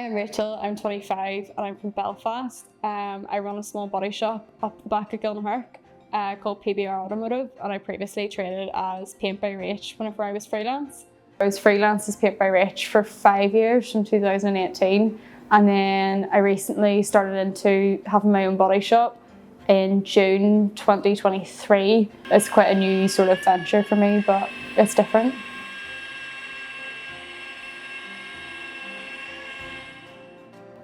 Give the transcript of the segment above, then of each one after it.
I'm Rachel, I'm 25 and I'm from Belfast. I run a small body shop up the back of Gilnahirk called PBR Automotive, and I previously traded as Paint by Rach whenever I was freelance. I was freelance as Paint by Rach for 5 years from 2018, and then I recently started into having my own body shop in June 2023. It's quite a new sort of venture for me, but it's different.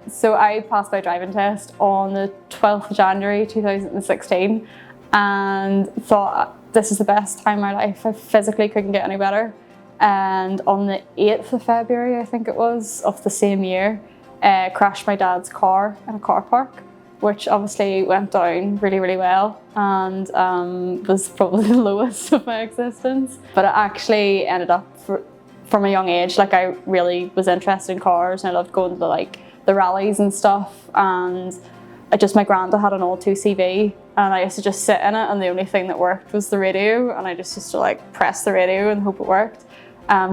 So I passed my driving test on the 12th of January 2016 and thought this is the best time of my life. I physically couldn't get any better. And on the 8th of February, I think it was, of the same year, crashed my dad's car in a car park, which obviously went down really, really well and was probably the lowest of my existence. But it actually ended up, from a young age, like I really was interested in cars and I loved going to the rallies and stuff, and my granddad had an old 2CV and I used to just sit in it, and the only thing that worked was the radio, and I just used to press the radio and hope it worked.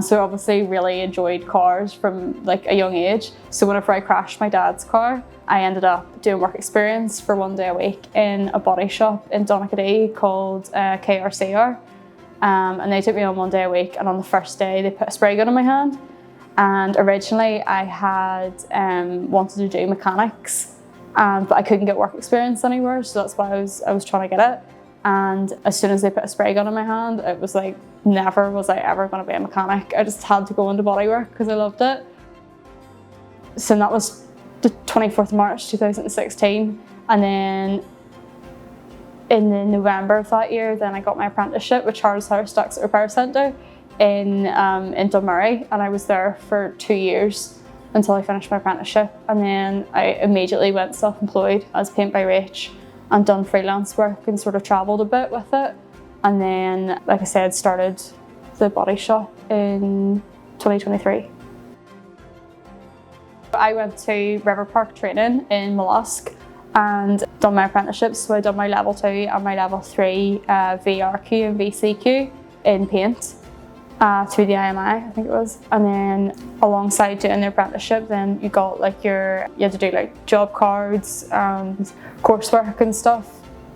So obviously really enjoyed cars from a young age. So whenever I crashed my dad's car, I ended up doing work experience for 1 day a week in a body shop in Donaghadee called KRCR. And they took me on 1 day a week, and on the first day they put a spray gun in my hand. And originally I had wanted to do mechanics, but I couldn't get work experience anywhere, so that's why I was trying to get it. And as soon as they put a spray gun in my hand, it was like, never was I ever going to be a mechanic. I just had to go into bodywork because I loved it. So that was the 24th of March 2016, and then in the November of that year, then I got my apprenticeship with Charles House Accident Repair Centre in Dunmurry, and I was there for 2 years until I finished my apprenticeship, and then I immediately went self-employed as Paint by Rach and done freelance work and sort of travelled a bit with it. And then, like I said, started the body shop in 2023. I went to River Park training in Mollusk and done my apprenticeship, so I done my level 2 and my level 3 VRQ and VCQ in paint. Through the IMI, I think it was. And then alongside doing the apprenticeship, then you got you had to do job cards and coursework and stuff.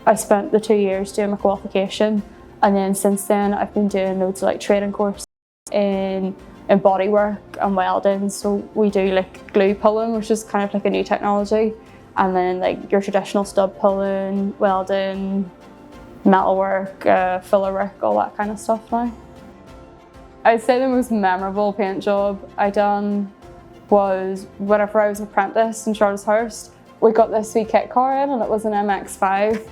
I spent the 2 years doing my qualification, and then since then I've been doing loads of training courses in bodywork and welding. So we do glue pulling, which is kind of a new technology, and then your traditional stud pulling, welding, metalwork, filler work, all that kind of stuff now. I'd say the most memorable paint job I done was whenever I was an apprentice in Charleshurst. We got this wee kit car in, and it was an MX-5,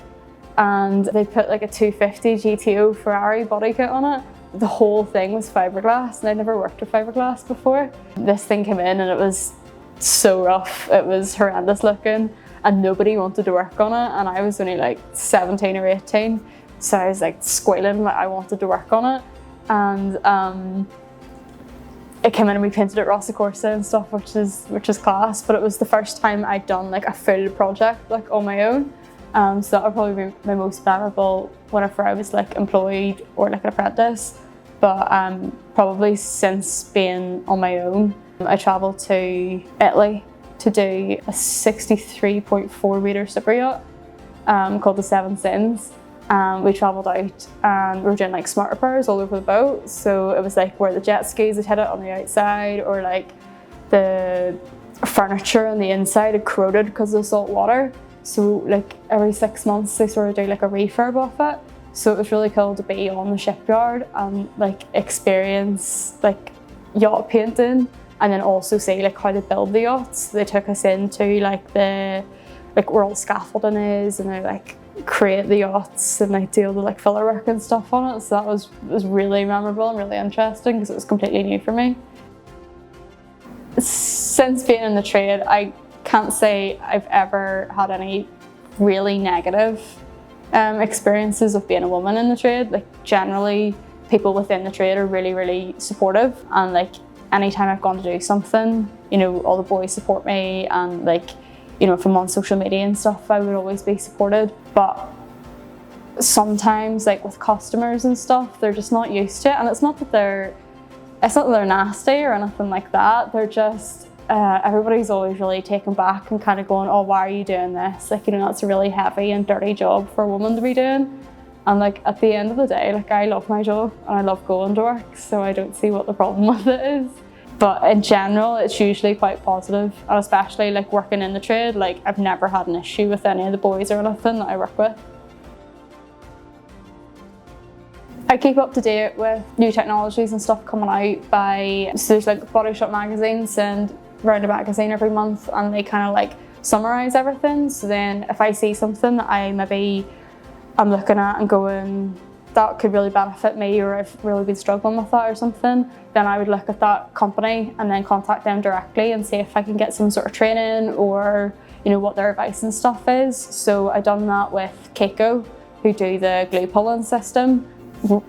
and they put a 250 GTO Ferrari body kit on it. The whole thing was fiberglass, and I'd never worked with fiberglass before. This thing came in and it was so rough, it was horrendous looking, and nobody wanted to work on it, and I was only 17 or 18, so I was squealing I wanted to work on it. And it came in and we painted it Rossa Corsa and stuff, which is class. But it was the first time I'd done a full project on my own. So that would probably be my most memorable whenever I was employed or an apprentice. But probably since being on my own, I travelled to Italy to do a 63.4 metre super yacht called the Seven Sins. We travelled out and we were doing smart repairs all over the boat. So it was where the jet skis had hit it on the outside, or the furniture on the inside had corroded because of the salt water. So every 6 months they sort of do a refurb of it. So it was really cool to be on the shipyard and experience yacht painting, and then also see how they build the yachts. They took us into the where all the scaffolding is, and they create the yachts and do all the filler work and stuff on it. So that was really memorable and really interesting because it was completely new for me. Since being in the trade, I can't say I've ever had any really negative experiences of being a woman in the trade. Generally, people within the trade are really, really supportive, and anytime I've gone to do something, all the boys support me, and if I'm on social media and stuff, I would always be supported. But sometimes with customers and stuff, they're just not used to it, and it's not that they're nasty or anything like that. They're just everybody's always really taken back and kind of going, oh, why are you doing this? Like, you know, that's a really heavy and dirty job for a woman to be doing. And like at the end of the day, like I love my job and I love going to work, so I don't see what the problem with it is. But in general, it's usually quite positive, and especially like working in the trade, like I've never had an issue with any of the boys or anything that I work with. I keep up to date with new technologies and stuff coming out by, so there's like bodyshop magazines and round a magazine every month, and they kind of like summarise everything. So then if I see something that I'm looking at and going, that could really benefit me, or I've really been struggling with that or something, then I would look at that company and then contact them directly and see if I can get some sort of training or, you know, what their advice and stuff is. So I done that with Keiko, who do the glue pulling system.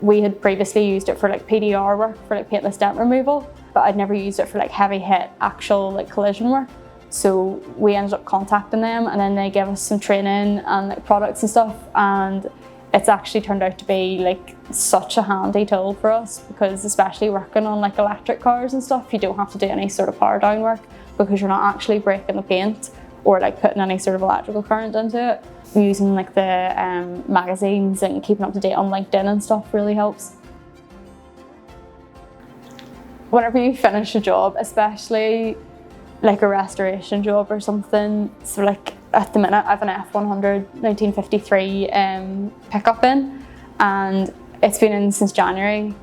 We had previously used it for like PDR work, for like paintless dent removal, but I'd never used it for like heavy hit actual like collision work. So we ended up contacting them, and then they gave us some training and like products and stuff, and it's actually turned out to be like such a handy tool for us, because especially working on like electric cars and stuff, you don't have to do any sort of power down work because you're not actually breaking the paint or like putting any sort of electrical current into it. Using like the magazines and keeping up to date on LinkedIn and stuff really helps. Whenever you finish a job, especially like a restoration job or something, so like at the minute I have an F100 1953 pickup in, and it's been in since January,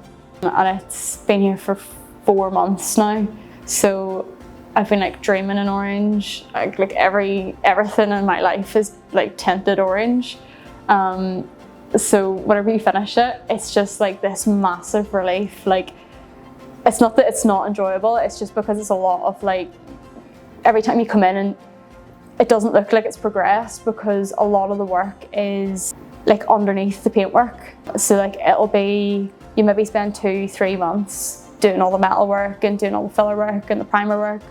and it's been here for 4 months now. So I've been like dreaming in orange, like everything in my life is like tinted orange. So whenever you finish it, it's just like this massive relief. Like, it's not that it's not enjoyable, it's just because it's a lot of like, every time you come in and it doesn't look like it's progressed, because a lot of the work is like underneath the paintwork. So like it'll be, you maybe spend 2-3 months doing all the metal work and doing all the filler work and the primer work,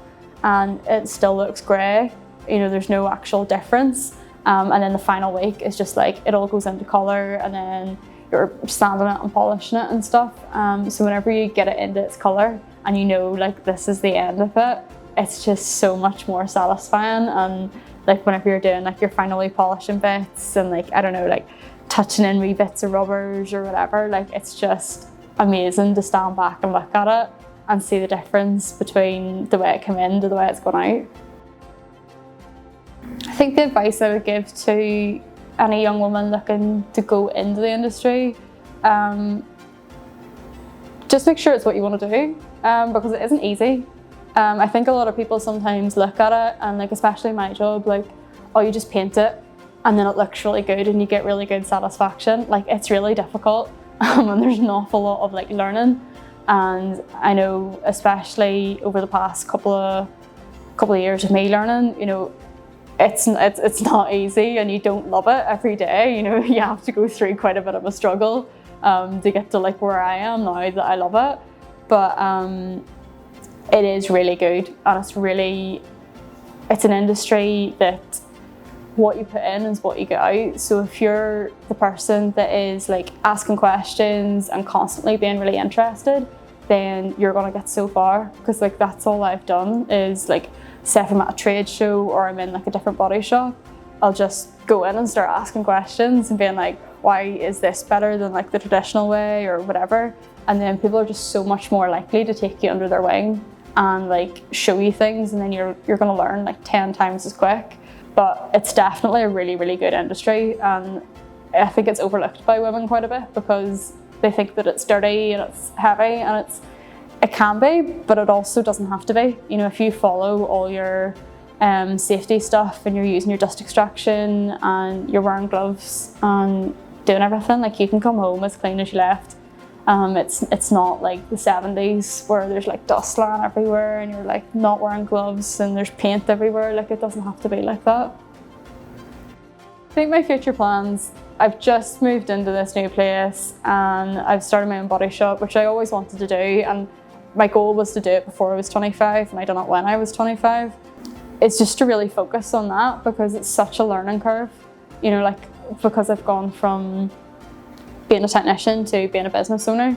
and it still looks grey. You know, there's no actual difference. And then the final week is just like, it all goes into colour, and then you're sanding it and polishing it and stuff. So whenever you get it into its colour and you know like this is the end of it, it's just so much more satisfying. And like whenever you're doing like your finally polishing bits and like, I don't know, like touching in wee bits of rubbers or whatever, like it's just amazing to stand back and look at it and see the difference between the way it came in to the way it's gone out. I think the advice I would give to any young woman looking to go into the industry, just make sure it's what you want to do, because it isn't easy. I think a lot of people sometimes look at it, and like especially my job, like, oh, you just paint it and then it looks really good and you get really good satisfaction. Like, it's really difficult, and there's an awful lot of like learning. And I know, especially over the past couple of years of me learning, you know, it's not easy, and you don't love it every day. You know, you have to go through quite a bit of a struggle to get to like where I am now that I love it. But it is really good, and it's an industry that what you put in is what you get out. So if you're the person that is like asking questions and constantly being really interested, then you're gonna get so far. Because like that's all I've done is like, say if I'm at a trade show or I'm in like a different body shop, I'll just go in and start asking questions and being like, why is this better than like the traditional way or whatever? And then people are just so much more likely to take you under their wing and like show you things, and then you're gonna learn like 10 times as quick. But it's definitely a really, really good industry, and I think it's overlooked by women quite a bit because they think that it's dirty and it's heavy, and it can be, but it also doesn't have to be. You know, if you follow all your safety stuff and you're using your dust extraction and you're wearing gloves and doing everything, like you can come home as clean as you left. It's not like the 70s where there's like dust lying everywhere and you're like not wearing gloves and there's paint everywhere. Like, it doesn't have to be like that. I think my future plans, I've just moved into this new place and I've started my own body shop, which I always wanted to do, and my goal was to do it before I was 25, and I done it when I was 25. It's just to really focus on that because it's such a learning curve. You know, like, because I've gone from being a technician to being a business owner. You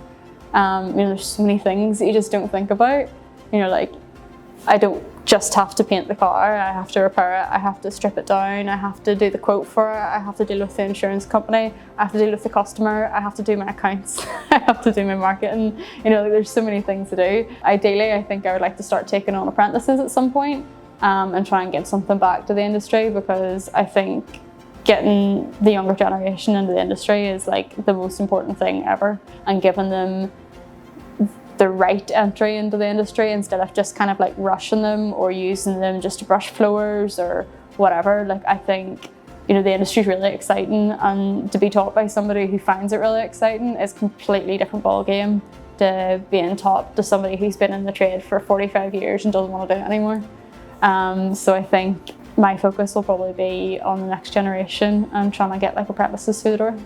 know, there's so many things that you just don't think about. You know, like, I don't just have to paint the car, I have to repair it, I have to strip it down, I have to do the quote for it, I have to deal with the insurance company, I have to deal with the customer, I have to do my accounts, I have to do my marketing. You know, there's so many things to do. Ideally, I think I would like to start taking on apprentices at some point, and try and give something back to the industry, because I think getting the younger generation into the industry is like the most important thing ever, and giving them the right entry into the industry instead of just kind of like rushing them or using them just to brush floors or whatever. Like, I think, you know, the industry is really exciting, and to be taught by somebody who finds it really exciting is a completely different ball game to being taught to somebody who's been in the trade for 45 years and doesn't want to do it anymore. So I think my focus will probably be on the next generation and trying to get like apprentices through the door.